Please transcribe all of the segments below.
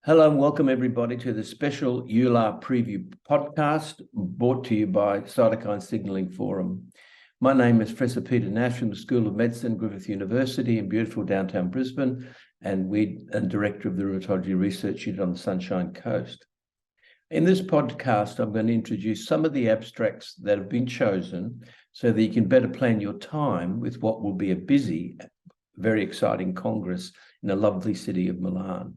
Hello and welcome everybody to the special EULAR preview podcast brought to you by Cytokine Signalling Forum. My name is Professor Peter Nash from the School of Medicine, Griffith University in beautiful downtown Brisbane, and Director of the Rheumatology Research Unit on the Sunshine Coast. In this podcast, I'm going to introduce some of the abstracts that have been chosen so that you can better plan your time with what will be a busy, very exciting Congress in the lovely city of Milan.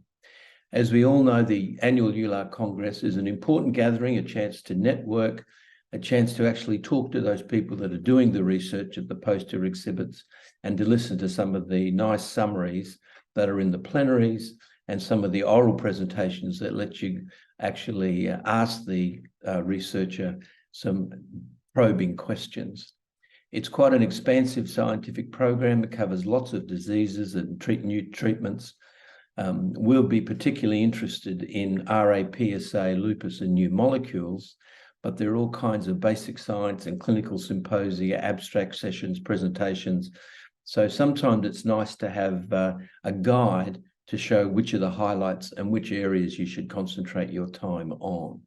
As we all know, the annual EULAR Congress is an important gathering, a chance to network, a chance to actually talk to those people that are doing the research at the poster exhibits and to listen to some of the nice summaries that are in the plenaries and some of the oral presentations that let you actually ask the researcher some probing questions. It's quite an expansive scientific program. It covers lots of diseases and new treatments. We'll be particularly interested in RA, PSA, lupus, and new molecules, but there are all kinds of basic science and clinical symposia, abstract sessions, presentations. So sometimes it's nice to have a guide to show which are the highlights and which areas you should concentrate your time on.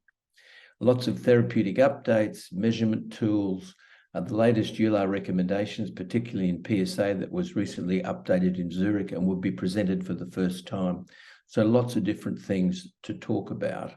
Lots of therapeutic updates, measurement tools, the latest EULAR recommendations, particularly in PSA that was recently updated in Zurich and will be presented for the first time. So lots of different things to talk about.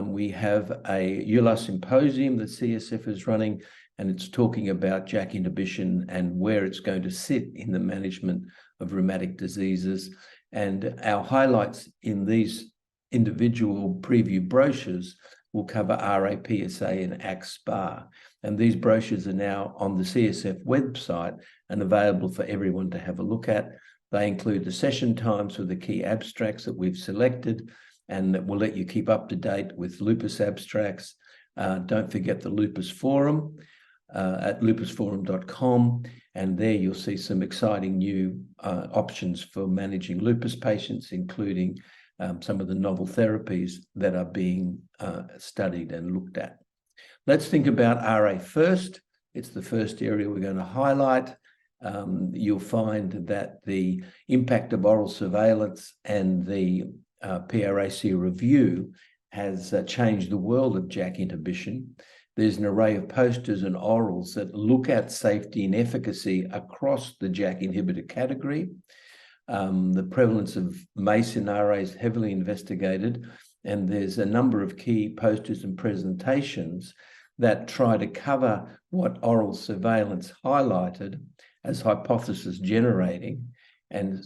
We have a EULAR symposium that CSF is running, and it's talking about JAK inhibition and where it's going to sit in the management of rheumatic diseases. And our highlights in these individual preview brochures will cover RA, PSA, and ACT-SPA. And these brochures are now on the CSF website and available for everyone to have a look at. They include the session times for the key abstracts that we've selected, and that will let you keep up to date with lupus abstracts. Don't forget the Lupus Forum at lupusforum.com, and there you'll see some exciting new options for managing lupus patients, including some of the novel therapies that are being studied and looked at. Let's think about RA first. It's the first area we're going to highlight. You'll find that the impact of oral surveillance and the PRAC review has changed the world of JAK inhibition. There's an array of posters and orals that look at safety and efficacy across the JAK inhibitor category. The prevalence of MACE in RA is heavily investigated, and there's a number of key posters and presentations that try to cover what oral surveillance highlighted as hypothesis generating, and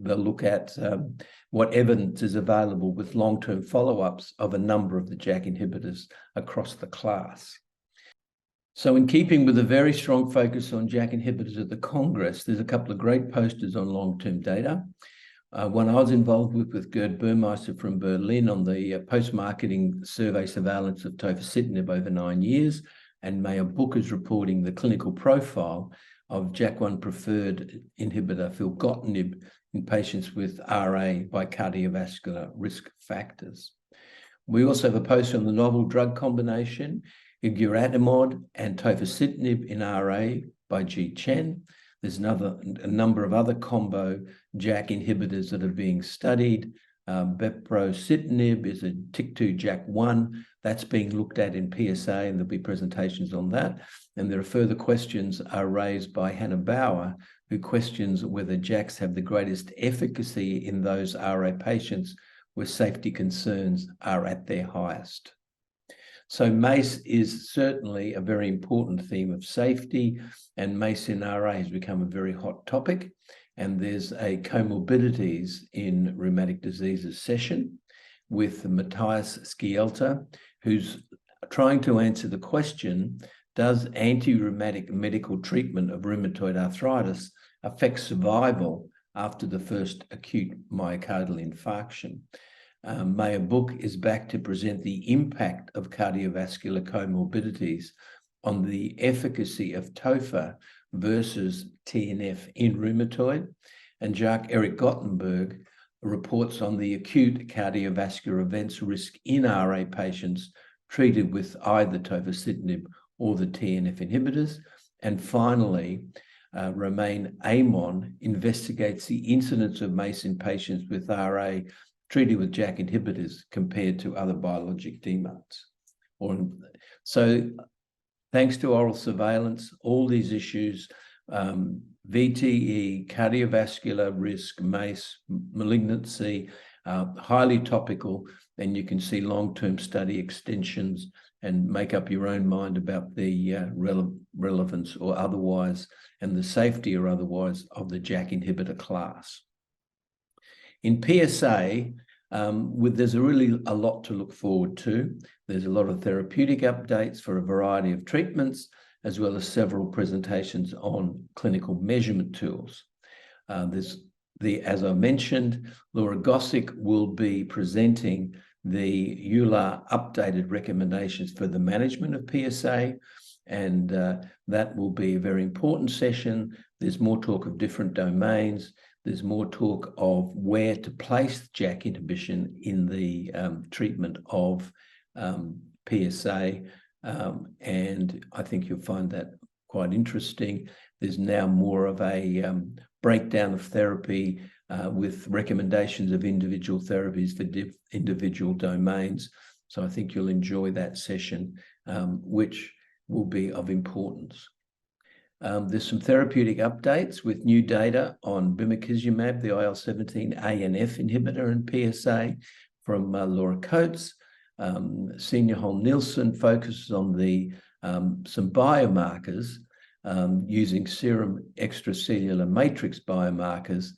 they'll look at what evidence is available with long-term follow-ups of a number of the JAK inhibitors across the class. So in keeping with a very strong focus on JAK inhibitors at the Congress, there's a couple of great posters on long-term data. One I was involved with Gerd Burmeister from Berlin on the post-marketing survey surveillance of tofacitinib over 9 years, and Mayer Book is reporting the clinical profile of JAK1 preferred inhibitor filgotinib in patients with RA by cardiovascular risk factors. We also have a poster on the novel drug combination iguratimod and tofacitinib in RA by Ji Chen. There's a number of other combo JAK inhibitors that are being studied. Beprocitinib is a TYK2 JAK1 that's being looked at in PSA, and there'll be presentations on that. And there are further questions are raised by Hannah Bauer, who questions whether JAKs have the greatest efficacy in those RA patients where safety concerns are at their highest. So MACE is certainly a very important theme of safety, and MACE in RA has become a very hot topic. And there's a comorbidities in rheumatic diseases session with Matthias Schielter, who's trying to answer the question, does anti-rheumatic medical treatment of rheumatoid arthritis affect survival after the first acute myocardial infarction? Mayer Book is back to present the impact of cardiovascular comorbidities on the efficacy of TOFA versus TNF in rheumatoid. And Jacques-Eric Gottenberg reports on the acute cardiovascular events risk in RA patients treated with either tofacitinib or the TNF inhibitors. And finally, Romain Amon investigates the incidence of MACE in patients with RA treated with JAK inhibitors compared to other biologic DMARDs. So thanks to oral surveillance, all these issues, VTE, cardiovascular risk, MACE, malignancy, highly topical, and you can see long-term study extensions and make up your own mind about the relevance or otherwise, and the safety or otherwise of the JAK inhibitor class. In PSA, there's really a lot to look forward to. There's a lot of therapeutic updates for a variety of treatments, as well as several presentations on clinical measurement tools. As I mentioned, Laura Gossick will be presenting the EULAR updated recommendations for the management of PSA, and that will be a very important session. There's more talk of different domains. There's more talk of where to place JAK inhibition in the treatment of PSA, and I think you'll find that quite interesting. There's now more of a breakdown of therapy with recommendations of individual therapies for individual domains. So I think you'll enjoy that session, which will be of importance. There's some therapeutic updates with new data on bimekizumab, the IL-17A and F inhibitor in PSA from Laura Coates. Senior Hol-Nielsen focuses on some biomarkers using serum extracellular matrix biomarkers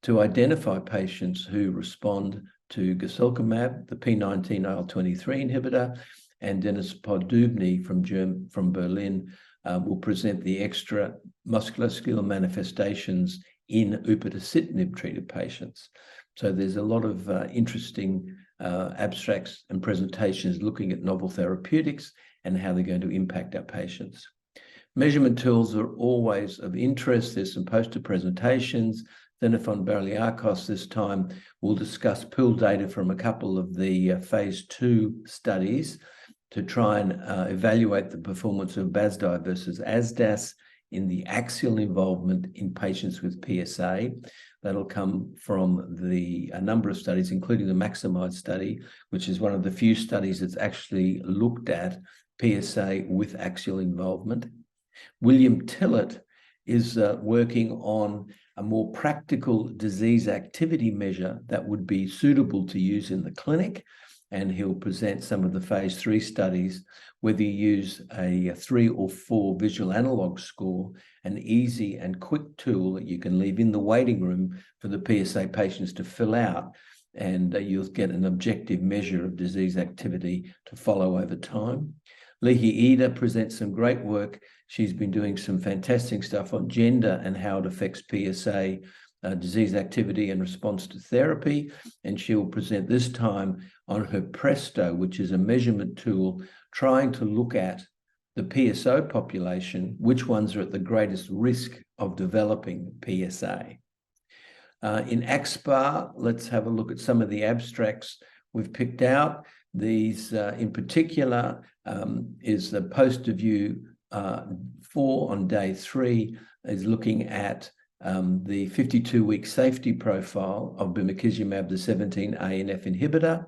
to identify patients who respond to guselkumab, the P19 IL-23 inhibitor, and Dennis Podubny from Berlin will present the extra musculoskeletal manifestations in upadacitinib-treated patients. So there's a lot of interesting abstracts and presentations looking at novel therapeutics and how they're going to impact our patients. Measurement tools are always of interest. There's some poster presentations. Xenophon Barliakos this time will discuss pooled data from a couple of the phase 2 studies to try and evaluate the performance of BASDAI versus ASDAS in the axial involvement in patients with PSA. That'll come from a number of studies, including the Maximize study, which is one of the few studies that's actually looked at PSA with axial involvement. William Tillett is working on a more practical disease activity measure that would be suitable to use in the clinic, and he'll present some of the phase 3 studies, whether you use a 3 or 4 visual analog score, an easy and quick tool that you can leave in the waiting room for the PSA patients to fill out, and you'll get an objective measure of disease activity to follow over time. Lihi Ida presents some great work. She's been doing some fantastic stuff on gender and how it affects PSA disease activity and response to therapy, and she'll present this time on her Presto, which is a measurement tool trying to look at the PSO population, which ones are at the greatest risk of developing PSA. In AxSpA, let's have a look at some of the abstracts we've picked out. These, in particular, is the poster view 4 on day 3, is looking at the 52-week safety profile of bimekizumab, the 17A and F inhibitor,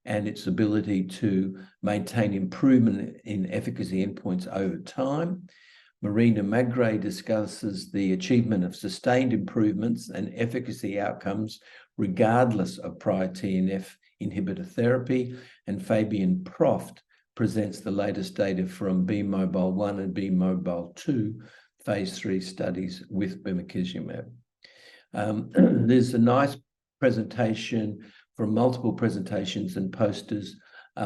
and its ability to maintain improvement in efficacy endpoints over time. Marina Magre discusses the achievement of sustained improvements and efficacy outcomes regardless of prior TNF inhibitor therapy, and Fabian Proft presents the latest data from B-Mobile 1 and B-Mobile 2 phase 3 studies with bimekizumab. There's a nice presentation from multiple presentations and posters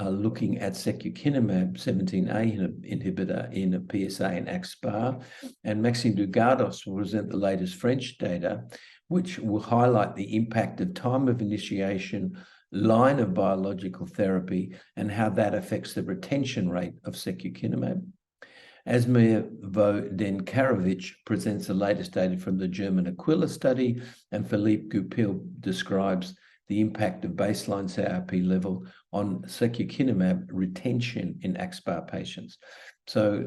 looking at secukinumab, 17A inhibitor in a PSA and AxSpA, and Maxime Dugardos will present the latest French data, which will highlight the impact of time of initiation, line of biological therapy, and how that affects the retention rate of secukinumab. Asmir Vodenkarovich presents the latest data from the German Aquila study, and Philippe Goupil describes the impact of baseline CRP level on secukinumab retention in AxSpA patients. So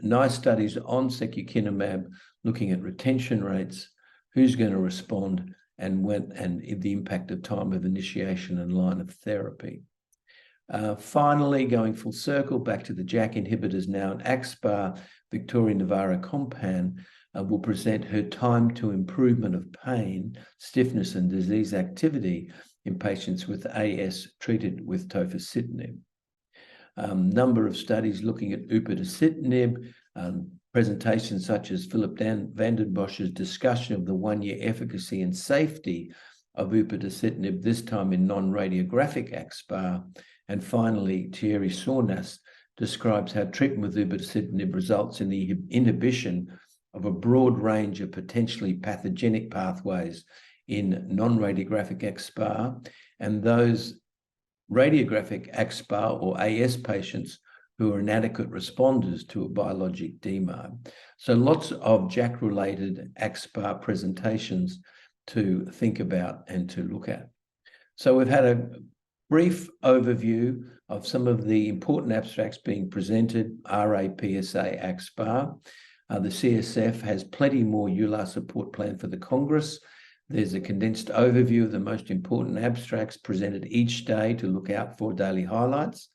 nice studies on secukinumab looking at retention rates, who's going to respond, and the impact of time of initiation and line of therapy. Finally, going full circle back to the JAK inhibitors now, and AXPAR, Victoria Navarro-Compan will present her time to improvement of pain, stiffness, and disease activity in patients with AS treated with tofacitinib. Number of studies looking at upadacitinib, presentations such as Philip van den Bosch's discussion of the one-year efficacy and safety of upadacitinib, this time in non-radiographic AXPAR. And finally, Thierry Sornas describes how treatment with upadacitinib results in the inhibition of a broad range of potentially pathogenic pathways in non-radiographic AXPAR, and those radiographic AXPAR or AS patients who are inadequate responders to a biologic DMARD. So lots of JAK-related AXPAR presentations to think about and to look at. So we've had a brief overview of some of the important abstracts being presented, RA-PSA AXPAR. The CSF has plenty more EULAR support planned for the Congress. There's a condensed overview of the most important abstracts presented each day to look out for daily highlights.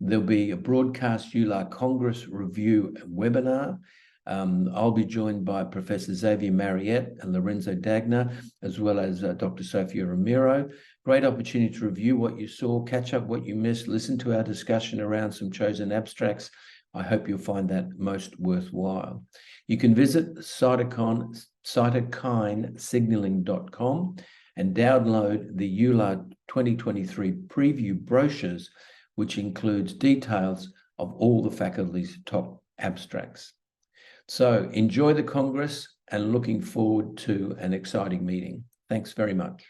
There'll be a broadcast EULAR Congress review webinar. I'll be joined by Professor Xavier Mariette and Lorenzo Dagna, as well as Dr. Sofia Ramiro. Great opportunity to review what you saw, catch up what you missed, listen to our discussion around some chosen abstracts. I hope you'll find that most worthwhile. You can visit cytokinesignaling.com and download the EULAR 2023 preview brochures, which includes details of all the faculty's top abstracts. So enjoy the Congress and looking forward to an exciting meeting. Thanks very much.